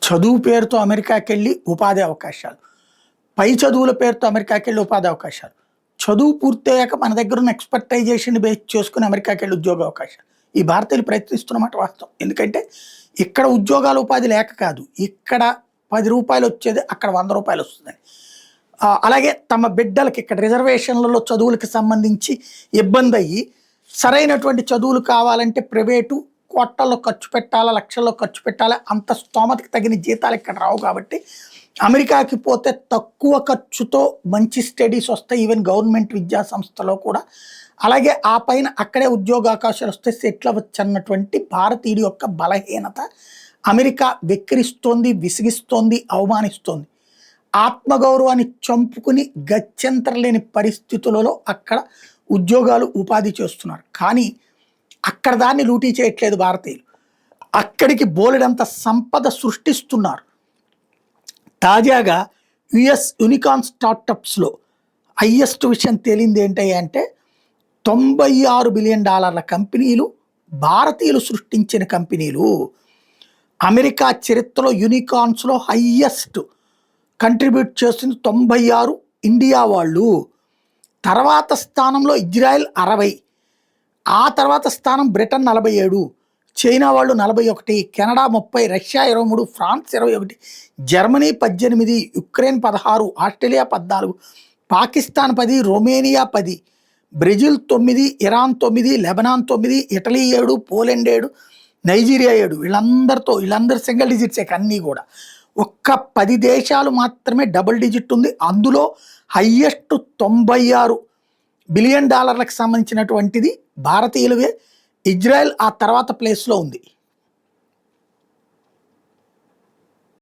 చదువు పేరుతో అమెరికాకి వెళ్ళి ఉపాధి అవకాశాలు, పై చదువుల పేరుతో అమెరికాకి వెళ్ళి ఉపాధి అవకాశాలు, చదువు పూర్తయ్యాక మన దగ్గర ఉన్న ఎక్స్‌పర్టైజేషన్ బేస్ చేసుకొని అమెరికాకి వెళ్ళి ఉద్యోగ అవకాశాలు. ఈ భారతీయులు ప్రయత్నిస్తున్నమాట వాస్తవం. ఎందుకంటే ఇక్కడ ఉద్యోగాలు ఉపాధి లేక కాదు, ఇక్కడ రూ. 10 వచ్చేది అక్కడ రూ. 100 వస్తుందని. అలాగే తమ బిడ్డలకి ఇక్కడ రిజర్వేషన్లలో చదువులకు సంబంధించి ఇబ్బంది అయ్యి సరైనటువంటి చదువులు కావాలంటే ప్రైవేటు కోట్లలో ఖర్చు పెట్టాలా, లక్షల్లో ఖర్చు పెట్టాలా, అంత స్తోమతకి తగిన జీతాలు ఇక్కడ రావు. కాబట్టి అమెరికాకి పోతే తక్కువ ఖర్చుతో మంచి స్టడీస్ వస్తాయి, ఈవెన్ గవర్నమెంట్ విద్యా సంస్థలో కూడా. అలాగే ఆ పైన అక్కడే ఉద్యోగ అవకాశాలు వస్తే సెటిల్ అవ్వచ్చు అన్నటువంటి భారతీయుడి యొక్క బలహీనత అమెరికా వెక్కిరిస్తోంది, విసిగిస్తోంది, అవమానిస్తోంది. ఆత్మగౌరవాన్ని చంపుకుని గత్యంతరం లేని పరిస్థితులలో అక్కడ ఉద్యోగాలు ఉపాధి చేస్తున్నారు. కానీ అక్కడ దాన్ని లూటీ చేయట్లేదు భారతీయులు, అక్కడికి బోలెడంత సంపద సృష్టిస్తున్నారు. తాజాగా యుఎస్ యూనికార్న్ స్టార్టప్స్లో హైయెస్ట్ విషయం తేలింది ఏంటంటే $96 బిలియన్ కంపెనీలు భారతీయులు సృష్టించిన కంపెనీలు. అమెరికా చరిత్రలో యూనికార్న్స్లో హైయెస్ట్ కంట్రిబ్యూట్ చేస్తుంది 96 ఇండియా వాళ్ళు. తర్వాత స్థానంలో ఇజ్రాయెల్ 60, ఆ తర్వాత స్థానం బ్రిటన్ 47, చైనా వాళ్ళు 41, Canada 30, Russia 23, France 21, Germany 18, Ukraine 16, Australia 14, Pakistan 10, Romania 10, Brazil 9, Iran 9, Lebanon 9, Italy 7, Poland 7, Nigeria 7. వీళ్ళందరూ సింగిల్ డిజిట్సే. అన్నీ కూడా ఒక్క 10 దేశాలు మాత్రమే డబుల్ డిజిట్ ఉంది. అందులో హయ్యెస్ట్ $96 బిలియన్ సంబంధించినటువంటిది భారతీయులవే. ఇజ్రాయెల్ ఆ తర్వాత ప్లేస్లో ఉంది.